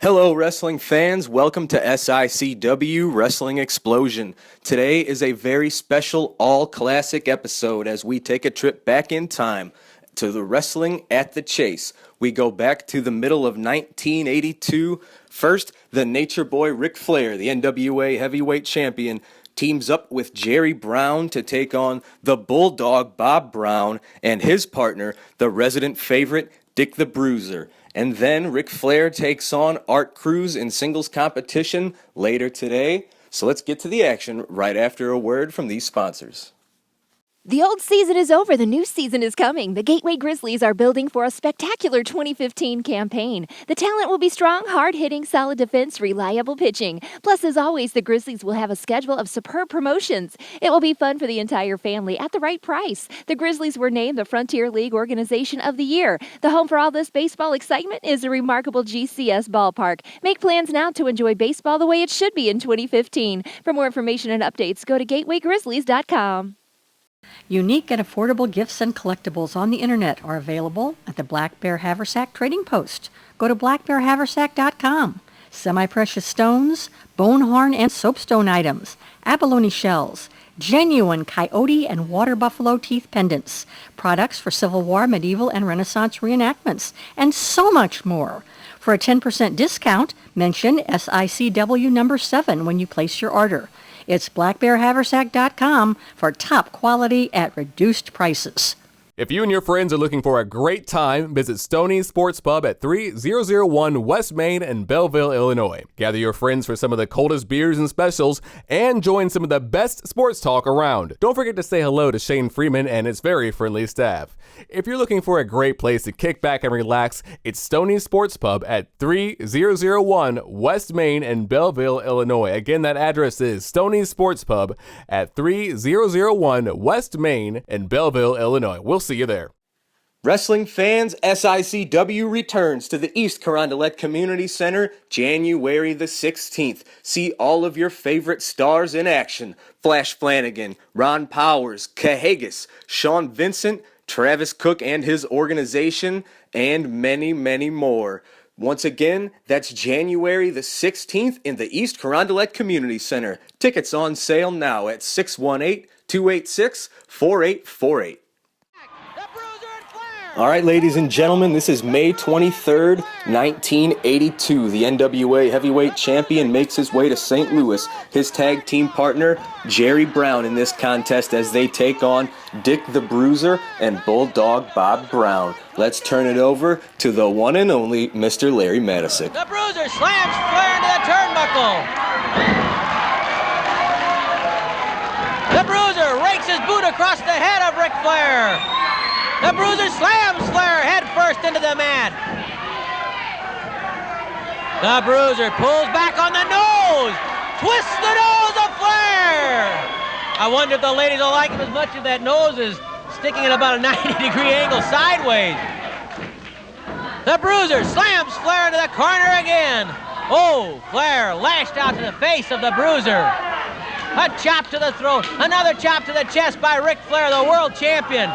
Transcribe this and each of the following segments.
Hello, wrestling fans. Welcome to SICW Wrestling Explosion. Today is a very special all-classic episode as we take a trip back in time to the Wrestling at the Chase. We go back to the middle of 1982. First, the Nature Boy Ric Flair, the NWA Heavyweight Champion, teams up with Jerry Brown to take on the Bulldog Bob Brown and his partner, the resident favorite Dick the Bruiser. And then Ric Flair takes on Art Cruz in singles competition later today. So let's get to the action right after a word from these sponsors. The old season is over. The new season is coming. The Gateway Grizzlies are building for a spectacular 2015 campaign. The talent will be strong, hard-hitting, solid defense, reliable pitching. Plus, as always, the Grizzlies will have a schedule of superb promotions. It will be fun for the entire family at the right price. The Grizzlies were named the Frontier League Organization of the Year. The home for all this baseball excitement is a remarkable GCS ballpark. Make plans now to enjoy baseball the way it should be in 2015. For more information and updates, go to gatewaygrizzlies.com. Unique and affordable gifts and collectibles on the internet are available at the Black Bear Haversack Trading Post. Go to blackbearhaversack.com. Semi-precious stones, bone horn and soapstone items, abalone shells, genuine coyote and water buffalo teeth pendants, products for Civil War, medieval, and Renaissance reenactments, and so much more. For a 10% discount, mention SICW number 7 when you place your order. It's blackbearhaversack.com for top quality at reduced prices. If you and your friends are looking for a great time, visit Stoney's Sports Pub at 3001 West Main in Belleville, Illinois. Gather your friends for some of the coldest beers and specials and join some of the best sports talk around. Don't forget to say hello to Shane Freeman and his very friendly staff. If you're looking for a great place to kick back and relax, it's Stoney's Sports Pub at 3001 West Main in Belleville, Illinois. Again, that address is Stoney's Sports Pub at 3001 West Main in Belleville, Illinois. We'll see you there. Wrestling fans, SICW returns to the East Carondelet Community Center January the 16th. See all of your favorite stars in action. Flash Flanagan, Ron Powers, Cahagas, Sean Vincent, Travis Cook and his organization, and many, many more. Once again, that's January the 16th in the East Carondelet Community Center. Tickets on sale now at 618-286-4848. All right, ladies and gentlemen, this is May 23rd, 1982. The NWA Heavyweight Champion makes his way to St. Louis. His tag team partner, Jerry Brown, in this contest as they take on Dick the Bruiser and Bulldog Bob Brown. Let's turn it over to the one and only Mr. Larry Matisic. The Bruiser slams Flair into the turnbuckle. The Bruiser rakes his boot across the head of Ric Flair. The Bruiser slams Flair head first into the mat. The Bruiser pulls back on the nose. Twists the nose of Flair. I wonder if the ladies will like him as much as that nose is sticking at about a 90-degree angle sideways. The Bruiser slams Flair into the corner again. Oh, Flair lashed out to the face of the Bruiser. A chop to the throat. Another chop to the chest by Ric Flair, the world champion.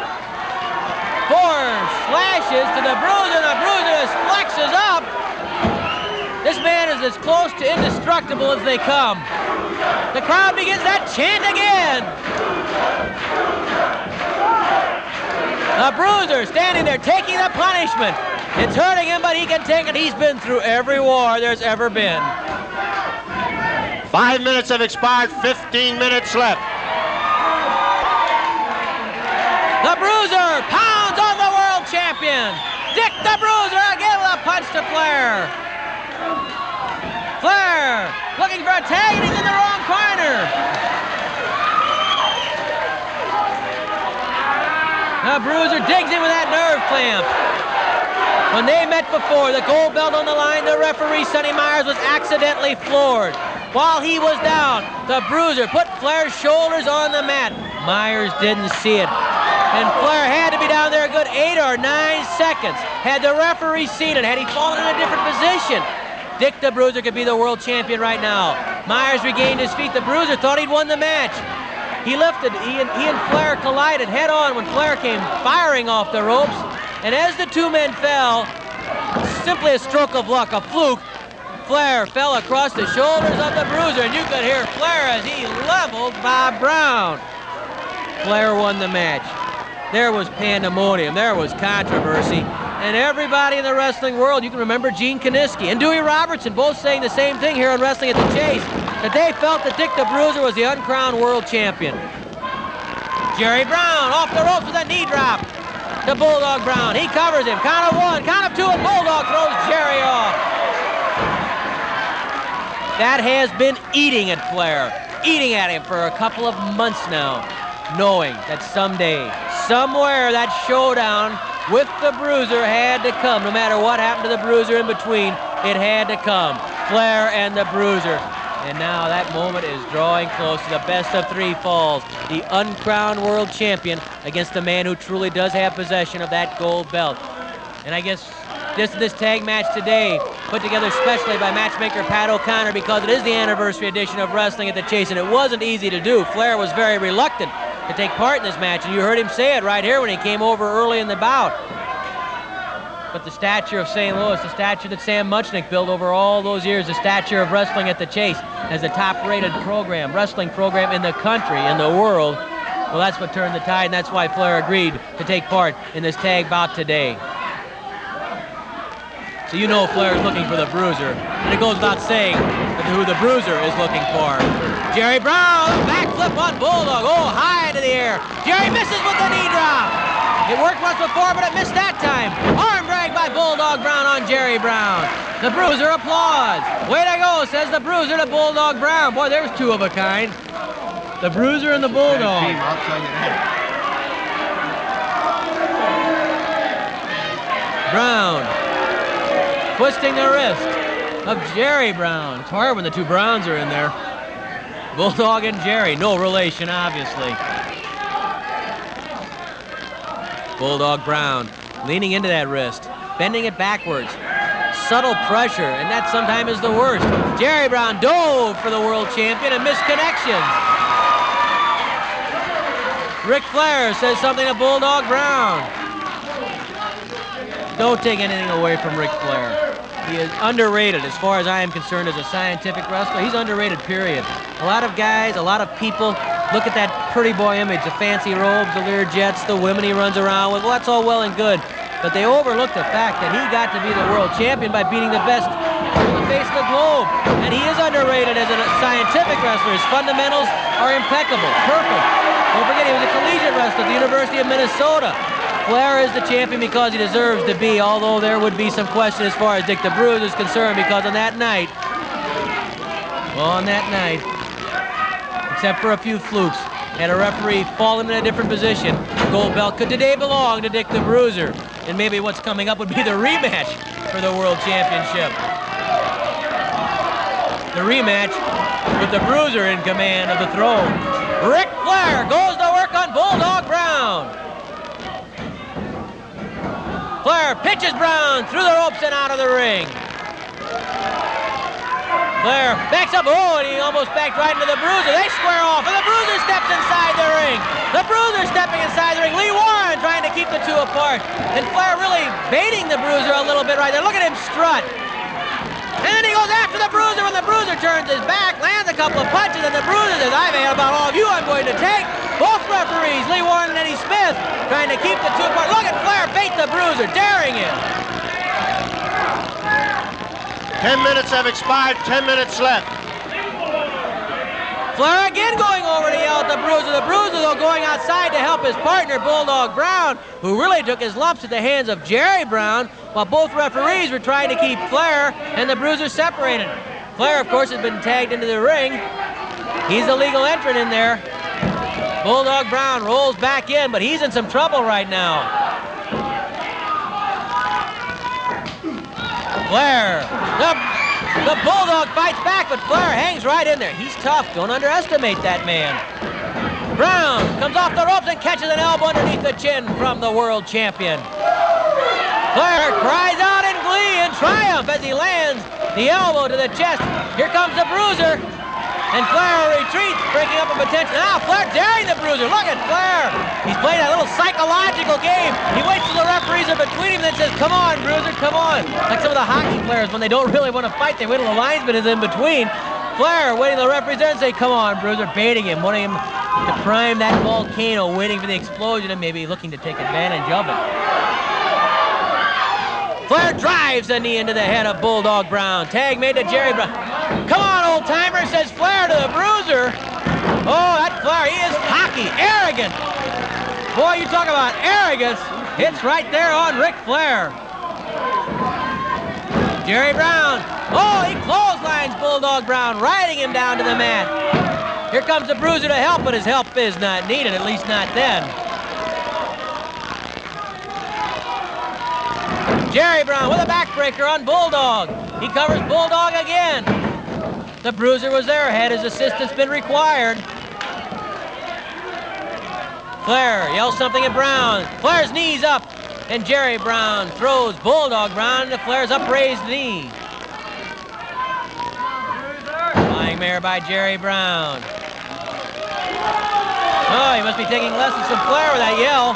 4 slashes to the Bruiser. The Bruiser just flexes up. This man is as close to indestructible as they come. The crowd begins that chant again. The Bruiser standing there taking the punishment. It's hurting him, but he can take it. He's been through every war there's ever been. 5 minutes have expired, 15 minutes left. The Bruiser pounds on the world champion. Dick the Bruiser again with a punch to Flair. Flair looking for a tag and he's in the wrong corner. The Bruiser digs in with that nerve clamp. When they met before, the gold belt on the line, the referee, Sonny Myers, was accidentally floored. While he was down, the Bruiser put Flair's shoulders on the mat. Myers didn't see it. And Flair had to be down there a good 8 or 9 seconds. Had the referee seen it, had he fallen in a different position, Dick the Bruiser could be the world champion right now. Myers regained his feet. The Bruiser thought he'd won the match. He lifted, he and Flair collided head on when Flair came firing off the ropes. And as the two men fell, simply a stroke of luck, a fluke, Flair fell across the shoulders of the Bruiser, and you could hear Flair as he leveled Bob Brown. Flair won the match. There was pandemonium, there was controversy, and everybody in the wrestling world, you can remember Gene Kiniski and Dewey Robertson both saying the same thing here on Wrestling at the Chase, that they felt that Dick the Bruiser was the uncrowned world champion. Jerry Brown off the ropes with a knee drop to Bulldog Brown. He covers him. Count of one, count of two, and Bulldog throws Jerry off. That has been eating at Flair, eating at him for a couple of months now, knowing that someday, somewhere, that showdown with the Bruiser had to come. No matter what happened to the Bruiser in between, it had to come. Flair and the Bruiser. And now that moment is drawing close to the best of three falls. The uncrowned world champion against the man who truly does have possession of that gold belt. And I guess this tag match today, put together specially by matchmaker Pat O'Connor because it is the anniversary edition of Wrestling at the Chase, and it wasn't easy to do. Flair was very reluctant to take part in this match, and you heard him say it right here when he came over early in the bout. But the stature of St. Louis, the stature that Sam Muchnick built over all those years, the stature of Wrestling at the Chase as the top-rated program, wrestling program in the country, in the world, well, that's what turned the tide, and that's why Flair agreed to take part in this tag bout today. So you know Flair is looking for the Bruiser, and it goes without saying who the Bruiser is looking for. Jerry Brown, backflip on Bulldog, oh, high into the air. Jerry misses with the knee drop. It worked once before, but it missed that time. Arm drag by Bulldog Brown on Jerry Brown. The Bruiser applauds. Way to go, says the Bruiser to Bulldog Brown. Boy, there's two of a kind. The Bruiser and the Bulldog. Brown twisting the wrist of Jerry Brown. It's hard when the two Browns are in there. Bulldog and Jerry, no relation, obviously. Bulldog Brown leaning into that wrist, bending it backwards. Subtle pressure, and that sometimes is the worst. Jerry Brown dove for the world champion and missed connections. Ric Flair says something to Bulldog Brown. Don't take anything away from Ric Flair. He is underrated as far as I am concerned as a scientific wrestler. He's underrated, period. A lot of guys, a lot of people look at that pretty boy image, the fancy robes, the Lear jets, the women he runs around with. Well, that's all well and good. But they overlook the fact that he got to be the world champion by beating the best on the face of the globe. And he is underrated as a scientific wrestler. His fundamentals are impeccable, perfect. Don't forget, he was a collegiate wrestler at the University of Minnesota. Flair is the champion because he deserves to be, although there would be some question as far as Dick the Bruiser is concerned, because on that night, except for a few flukes, had a referee fallen in a different position, the gold belt could today belong to Dick the Bruiser. And maybe what's coming up would be the rematch for the World Championship. The rematch with the Bruiser in command of the throne. Ric Flair goes to work on Bulldog Brown. Flair pitches Brown through the ropes and out of the ring. Flair backs up, oh, and he almost backed right into the Bruiser. They square off, and the Bruiser steps inside the ring. The Bruiser stepping inside the ring. Lee Warren trying to keep the two apart. And Flair really baiting the Bruiser a little bit right there. Look at him strut. And then he goes after the Bruiser when the Bruiser turns his back, lands a couple of punches, and the Bruiser says, I've had about all of you I'm going to take. Both referees, Lee Warren and Eddie Smith, trying to keep the two apart. Look at Flair bait the Bruiser, daring him. 10 minutes have expired, 10 minutes left. Flair again going over to yell at the Bruiser. The Bruiser, though, going outside to help his partner, Bulldog Brown, who really took his lumps at the hands of Jerry Brown, while both referees were trying to keep Flair and the Bruiser separated. Flair, of course, has been tagged into the ring. He's a legal entrant in there. Bulldog Brown rolls back in, but he's in some trouble right now. Flair, the Bulldog fights back, but Flair hangs right in there. He's tough. Don't underestimate that man. Brown comes off the ropes and catches an elbow underneath the chin from the world champion. Flair cries out in glee and triumph as he lands the elbow to the chest. Here comes the Bruiser. And Flair retreats, breaking up a potential. Now Flair daring the Bruiser. Look at Flair. He's playing that little psychological game. He waits till the referees are between him and then says, come on, Bruiser, come on. Like some of the hockey players, when they don't really want to fight, they wait till the linesman is in between. Flair waiting till the referees there and say, come on, Bruiser, baiting him, wanting him to prime that volcano, waiting for the explosion and maybe looking to take advantage of it. Flair drives a knee into the head of Bulldog Brown. Tag made to Jerry Brown. Come on, old-timer, says Flair to the Bruiser. Oh, that Flair, he is cocky, arrogant. Boy, you talk about arrogance. It's right there on Ric Flair. Jerry Brown. Oh, he clotheslines Bulldog Brown, riding him down to the mat. Here comes the Bruiser to help, but his help is not needed, at least not then. Jerry Brown with a backbreaker on Bulldog. He covers Bulldog again. The Bruiser was there, had his assistance been required. Flair yells something at Brown. Flair's knees up, and Jerry Brown throws Bulldog Brown into Flair's upraised knee. Flying mare by Jerry Brown. Oh, he must be taking lessons from Flair with that yell.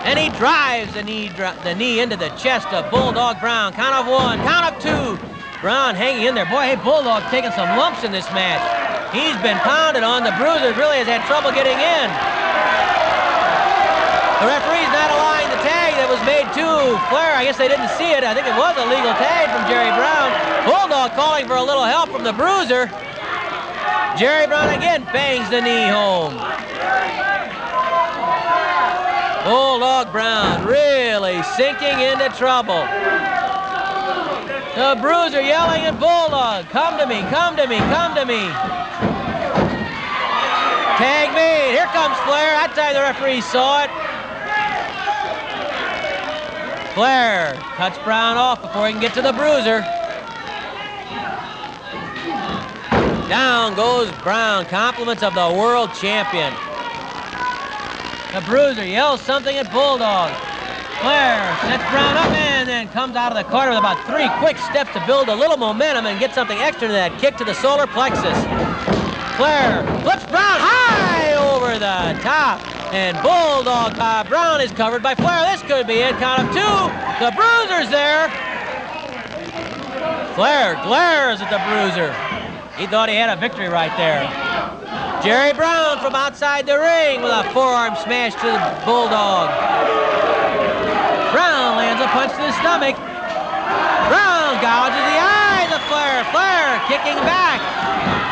And he drives the knee into the chest of Bulldog Brown. Count of one, count of two. Brown hanging in there. Boy, hey, Bulldog taking some lumps in this match. He's been pounded on. The Bruiser really has had trouble getting in. The referee's not allowing the tag that was made to Flair. I guess they didn't see it. I think it was a legal tag from Jerry Brown. Bulldog calling for a little help from the Bruiser. Jerry Brown again bangs the knee home. Bulldog Brown really sinking into trouble. The Bruiser yelling at Bulldog, come to me, come to me, come to me. Tag made, here comes Flair. That time the referee saw it. Flair cuts Brown off before he can get to the Bruiser. Down goes Brown, compliments of the world champion. The Bruiser yells something at Bulldog. Flair sets Brown up and then comes out of the corner with about 3 quick steps to build a little momentum and get something extra to that kick to the solar plexus. Flair flips Brown high over the top. And Bulldog Brown is covered by Flair. This could be it. Count of 2. The Bruiser's there. Flair glares at the Bruiser. He thought he had a victory right there. Jerry Brown from outside the ring with a forearm smash to the Bulldog. Brown lands a punch to the stomach. Brown gouges the eyes of Flair. Flair kicking back.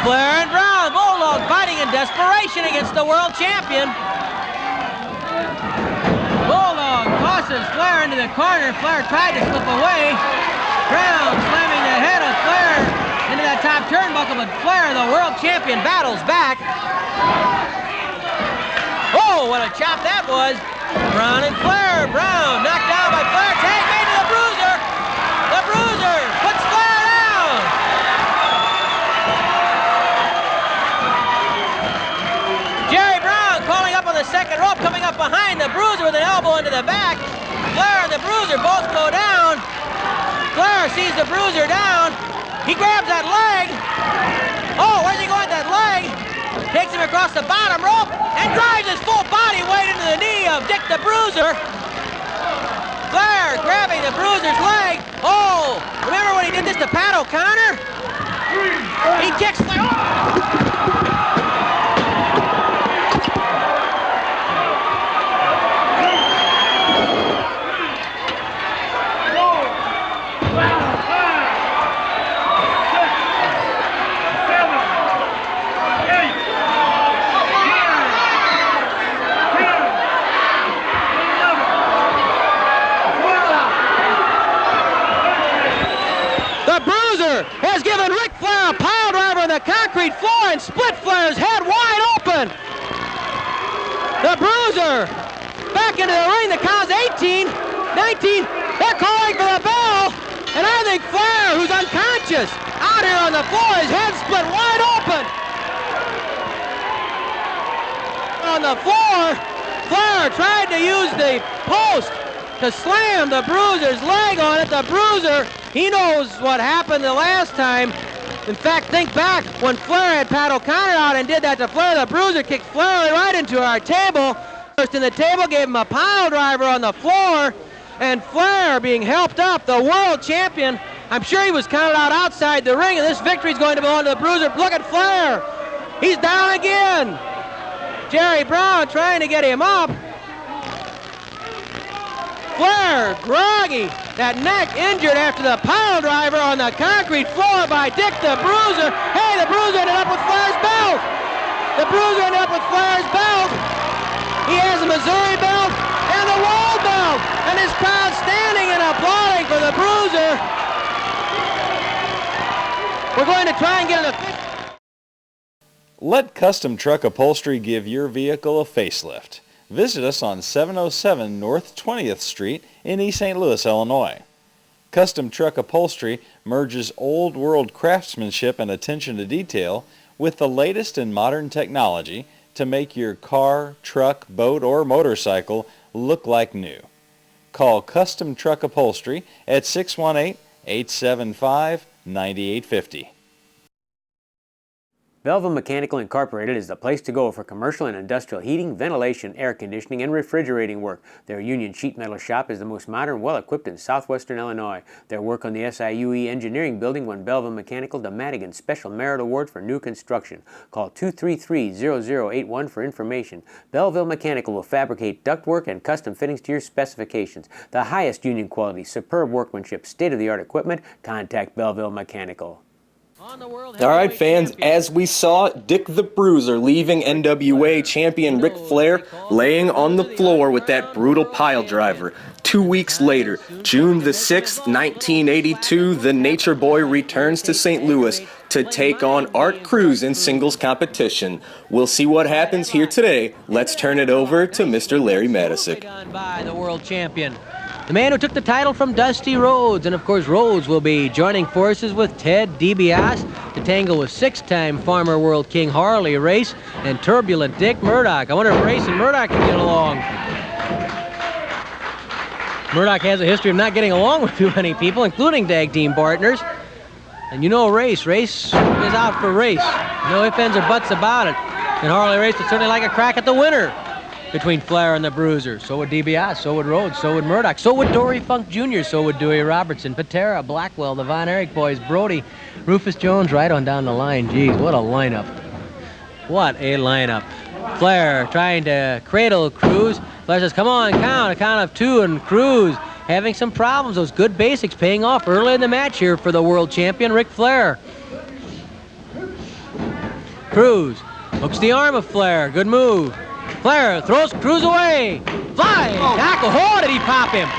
Flair and Brown, Bulldog fighting in desperation against the world champion. Bulldog tosses Flair into the corner. Flair tried to slip away. Brown slamming the head of Flair into that top turnbuckle, but Flair, the world champion, battles back. Oh, what a chop that was. Brown and Flair. Brown knocked down by Flair. Tag made to the Bruiser. The Bruiser puts Flair down. Jerry Brown calling up on the second rope, coming up behind the Bruiser with an elbow into the back. Flair and the Bruiser both go down. Flair sees the Bruiser down. He grabs that leg. Oh, where's he going with that leg? Takes him across the bottom rope and drives his full body weight into the knee of Dick the Bruiser. Flair grabbing the Bruiser's leg. Oh, remember when he did this to Pat O'Connor? He kicks Flair. Oh. Has given Ric Flair a pile driver on the concrete floor and split Flair's head wide open. The Bruiser back into the ring. The count's 18, 19. They're calling for the bell. And I think Flair, who's unconscious, out here on the floor, his head split wide open. On the floor, Flair tried to use the post to slam the Bruiser's leg on it. The Bruiser, he knows what happened the last time. In fact, think back when Flair had Pat O'Connor out and did that to Flair. The Bruiser kicked Flair right into our table. First in the table, gave him a pile driver on the floor. And Flair being helped up, the world champion. I'm sure he was counted out outside the ring, and this victory is going to belong to the Bruiser. Look at Flair. He's down again. Jerry Brown trying to get him up. Flair, groggy, that neck injured after the pile driver on the concrete floor by Dick the Bruiser. Hey, the Bruiser ended up with Flair's belt. The Bruiser ended up with Flair's belt. He has the Missouri belt and the world belt. And his crowd standing and applauding for the Bruiser. We're going to try and get an official. Let Custom Truck Upholstery give your vehicle a facelift. Visit us on 707 North 20th Street in East St. Louis, Illinois. Custom Truck Upholstery merges old world craftsmanship and attention to detail with the latest in modern technology to make your car, truck, boat, or motorcycle look like new. Call Custom Truck Upholstery at 618-875-9850. Belleville Mechanical Incorporated is the place to go for commercial and industrial heating, ventilation, air conditioning, and refrigerating work. Their Union Sheet Metal Shop is the most modern, well-equipped in southwestern Illinois. Their work on the SIUE Engineering Building won Belleville Mechanical the Madigan Special Merit Award for new construction. Call 233-0081 for information. Belleville Mechanical will fabricate ductwork and custom fittings to your specifications. The highest union quality, superb workmanship, state-of-the-art equipment. Contact Belleville Mechanical. All right, fans, as we saw Dick the Bruiser leaving NWA champion Ric Flair laying on the floor with that brutal pile driver. 2 weeks later, June the 6th, 1982, the Nature Boy returns to St. Louis to take on Art Cruz in singles competition. We'll see what happens here today. Let's turn it over to Mr. Larry Matysik. By the world champion. The man who took the title from Dusty Rhodes, and of course Rhodes will be joining forces with Ted DiBiase to tangle with six-time former world king Harley Race and turbulent Dick Murdoch. I wonder if Race and Murdoch can get along. Murdoch has a history of not getting along with too many people, including tag team partners. And you know Race is out for Race. No ifs, ands, or buts about it. And Harley Race would certainly like a crack at the winner between Flair and the Bruiser. So would DiBiase, so would Rhodes, so would Murdoch, so would Dory Funk Jr., so would Dewey Robertson, Patera, Blackwell, the Von Erich boys, Brody, Rufus Jones, right on down the line. Geez, what a lineup. What a lineup. Flair trying to cradle Cruz. Flair says, come on, count, a count of two, and Cruz having some problems. Those good basics paying off early in the match here for the world champion, Ric Flair. Cruz hooks the arm of Flair. Good move. Flair throws Cruz away. Flying tackle. Oh, did he pop him?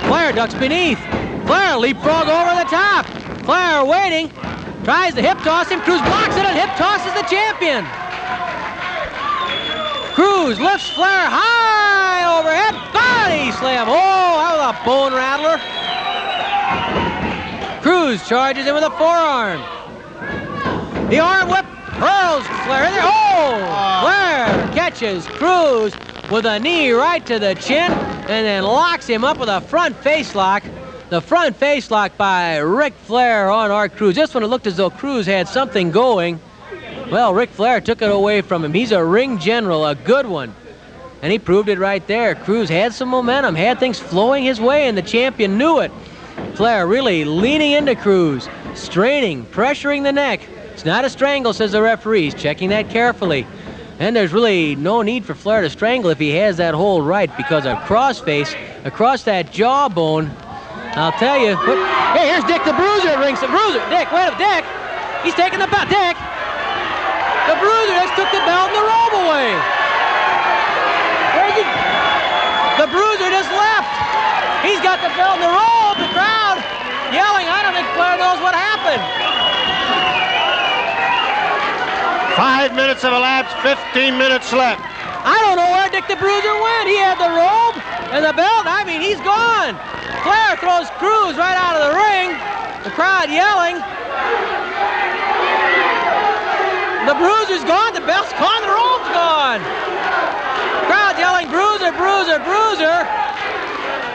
Flair ducks beneath. Flair leapfrog over the top. Flair waiting. Tries to hip toss him. Cruz blocks it and hip tosses the champion. Cruz lifts Flair high overhead. Body slam. Oh, that was a bone rattler. Cruz charges him with a forearm. The arm whip hurls Flair in there. Oh! Flair catches Cruz with a knee right to the chin and then locks him up with a front face lock. The front face lock by Ric Flair on Art Cruz. This one it looked as though Cruz had something going. Well, Ric Flair took it away from him. He's a ring general, a good one. And he proved it right there. Cruz had some momentum, had things flowing his way, and the champion knew it. Flair really leaning into Cruz, straining, pressuring the neck. It's not a strangle, says the referee. He's checking that carefully. And there's really no need for Flair to strangle if he has that hold right, because a crossface across that jawbone, I'll tell you. Hey, here's Dick the Bruiser at ringside. Bruiser, Dick, wait a minute, Dick. He's taking the belt. Dick. The Bruiser just took the belt and the robe away. Where's he? The Bruiser just left. He's got the belt and the robe. The crowd yelling. I don't think Flair knows what happened. 5 minutes have elapsed, 15 minutes left. I don't know where Dick the Bruiser went. He had the robe and the belt. I mean, he's gone. Flair throws Cruz right out of the ring. The crowd yelling. The Bruiser's gone. The belt's gone. The robe's gone. Crowd yelling, Bruiser, Bruiser, Bruiser.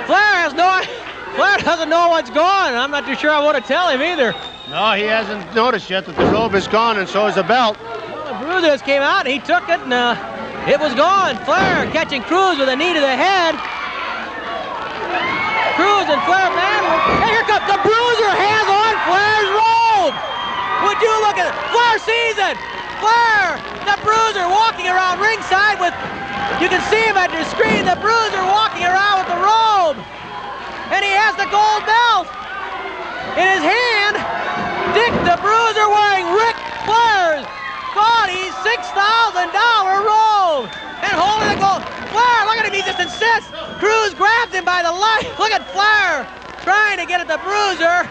Flair has no Flair doesn't know what's gone. I'm not too sure I want to tell him either. No, he hasn't noticed yet that the robe is gone, and so is the belt. Well, the Bruiser just came out, and he took it, and it was gone. Flair catching Cruz with a knee to the head. Cruz and Flair battling. And here comes the Bruiser, hands on Flair's robe. Would you look at it? Flair sees it. Flair, the Bruiser walking around ringside with, you can see him at your screen, the Bruiser walking around with the robe. And he has the gold belt in his hand. Dick the Bruiser wearing Ric Flair's gaudy $6,000 robe and holding the gold. Flair, look at him, he just insists. Cruz grabs him by the leg. Look at Flair trying to get at the Bruiser.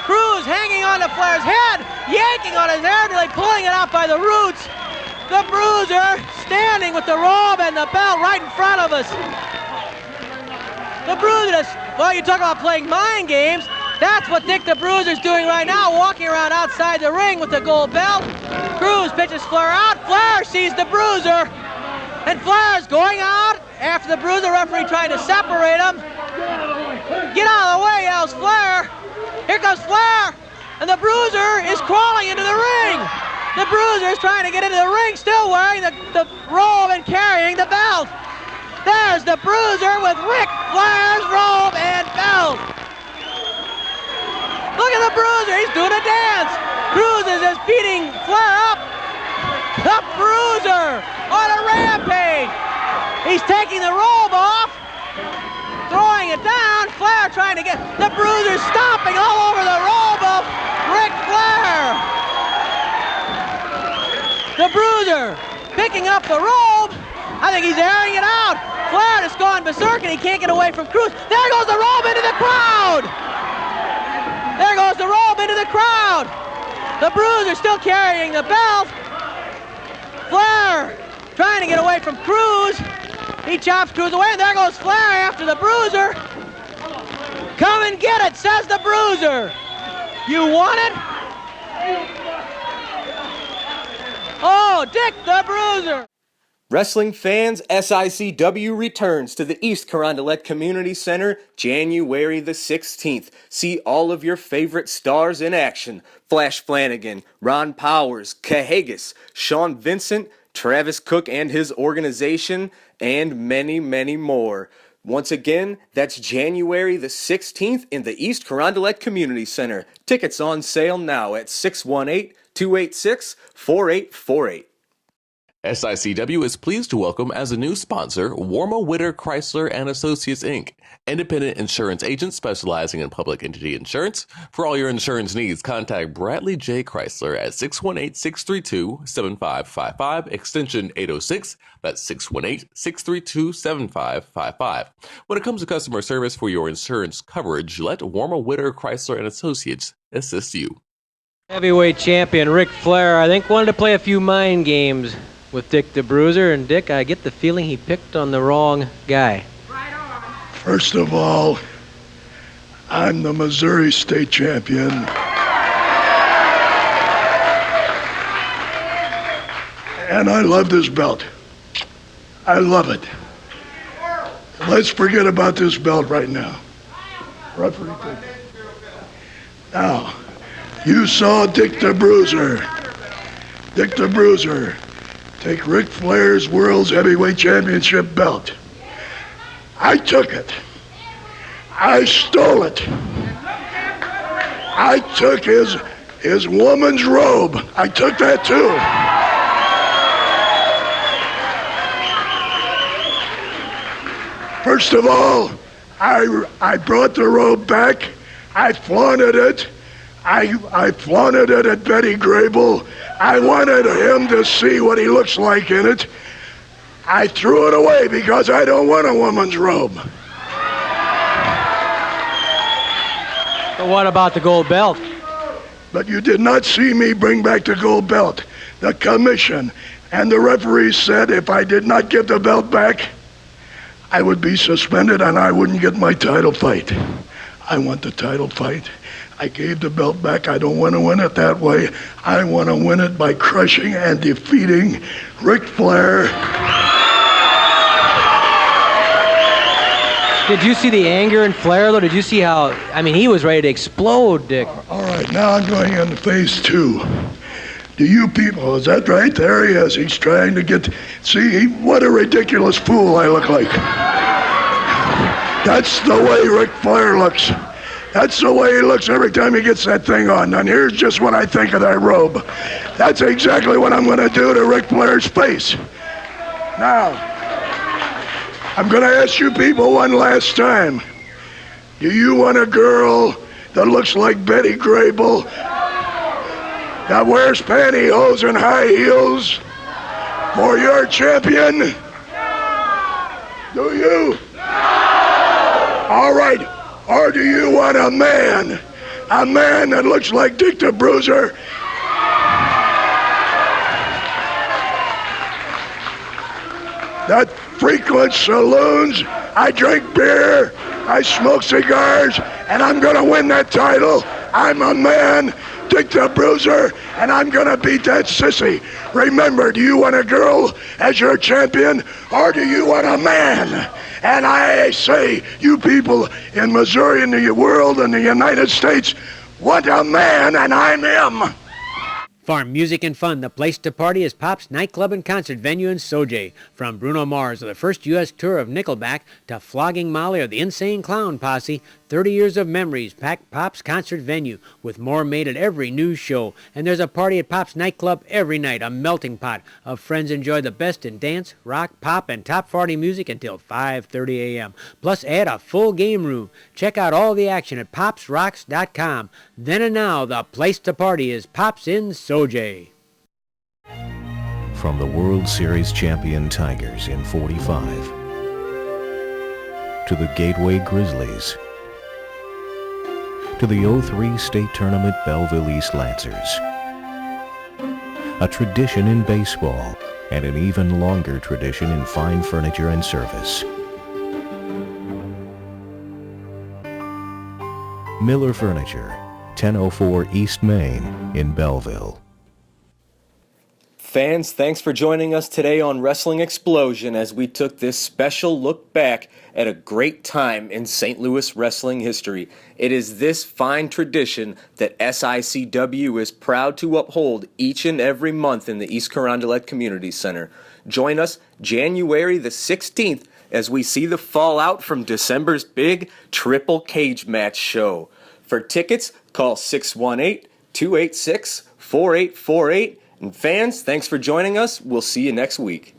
Cruz hanging on to Flair's head, yanking on his hair, nearly pulling it out by the roots. The Bruiser standing with the robe and the belt right in front of us. The Bruiser, well, you talk about playing mind games. That's what Dick the Bruiser's doing right now, walking around outside the ring with the gold belt. Cruz pitches Flair out. Flair sees the Bruiser. And Flair's going out after the Bruiser, referee trying to separate him. Get out of the way, yells Flair. Here comes Flair. And the Bruiser is crawling into the ring. The Bruiser is trying to get into the ring, still wearing the robe and carrying the belt. There's the Bruiser with Ric Flair's robe and belt. Look at the Bruiser, he's doing a dance. Cruz is just beating Flair up. The Bruiser on a rampage. He's taking the robe off, throwing it down. Flair trying to get, the Bruiser stomping all over the robe of Ric Flair. The Bruiser picking up the robe. I think he's airing it out. Flair has gone berserk and he can't get away from Cruz. There goes the robe into the crowd. There goes the robe into the crowd. The Bruiser still carrying the belt. Flair trying to get away from Cruz. He chops Cruz away, and there goes Flair after the Bruiser. Come and get it, says the Bruiser. You want it? Oh, Dick the Bruiser. Wrestling fans, SICW returns to the East Carondelet Community Center January the 16th. See all of your favorite stars in action. Flash Flanagan, Ron Powers, Cahagas, Sean Vincent, Travis Cook and his organization, and many, many more. Once again, that's January the 16th in the East Carondelet Community Center. Tickets on sale now at 618-286-4848. SICW is pleased to welcome as a new sponsor Warma Witter Chrysler and Associates Inc., independent insurance agent specializing in public entity insurance. For all your insurance needs, contact Bradley J. Chrysler at 618-632-7555, extension 806. That's 618-632-7555. When it comes to customer service for your insurance coverage, let Warma Witter Chrysler and Associates assist you. Heavyweight champion Ric Flair, I think, wanted to play a few mind games with Dick the Bruiser, and Dick, I get the feeling he picked on the wrong guy. First of all, I'm the Missouri State Champion. And I love this belt. I love it. Let's forget about this belt right now. Referee, now, you saw Dick the Bruiser. Dick the Bruiser take Ric Flair's World's Heavyweight Championship belt. I took it. I stole it. I took his woman's robe. I took that too. First of all, I brought the robe back. I flaunted it. I flaunted it at Betty Grable. I wanted him to see what he looks like in it. I threw it away because I don't want a woman's robe. But what about the gold belt? But you did not see me bring back the gold belt. The commission and the referee said if I did not get the belt back, I would be suspended and I wouldn't get my title fight. I want the title fight. I gave the belt back. I don't want to win it that way. I want to win it by crushing and defeating Ric Flair. Did you see the anger in Flair, though? Did you see how, I mean, he was ready to explode, Dick. All right, now I'm going into phase 2. Do you people, is that right? There he is. He's trying to get, see, what a ridiculous fool I look like. That's the way Ric Flair looks. That's the way he looks every time he gets that thing on. And here's just what I think of that robe. That's exactly what I'm going to do to Ric Flair's face. Now, I'm going to ask you people one last time. Do you want a girl that looks like Betty Grable, that wears pantyhose and high heels for your champion? Do you? All right. Or do you want a man that looks like Dick the Bruiser? That frequents saloons, I drink beer, I smoke cigars, and I'm gonna win that title. I'm a man, Dick the Bruiser, and I'm gonna beat that sissy. Remember, do you want a girl as your champion, or do you want a man? And I say, you people in Missouri and the world and the United States want a man, and I'm him. For music and fun, the place to party is Pop's nightclub and concert venue in Sauget. From Bruno Mars of the first U.S. tour of Nickelback to Flogging Molly or the Insane Clown Posse, 30 years of memories pack Pop's concert venue with more made at every new show. And there's a party at Pop's nightclub every night, a melting pot of friends enjoy the best in dance, rock, pop, and top 40 music until 5:30 a.m. Plus add a full game room. Check out all the action at popsrocks.com. Then and now, the place to party is Pop's in Sauget. From the World Series champion Tigers in '45 to the Gateway Grizzlies to the '03 state tournament Belleville East Lancers. A tradition in baseball and an even longer tradition in fine furniture and service. Miller Furniture, 1004 East Main in Belleville. Fans, thanks for joining us today on Wrestling Explosion as we took this special look back at a great time in St. Louis wrestling history. It is this fine tradition that SICW is proud to uphold each and every month in the East Carondelet Community Center. Join us January the 16th as we see the fallout from December's big Triple Cage Match show. For tickets, call 618-286-4848. And fans, thanks for joining us. We'll see you next week.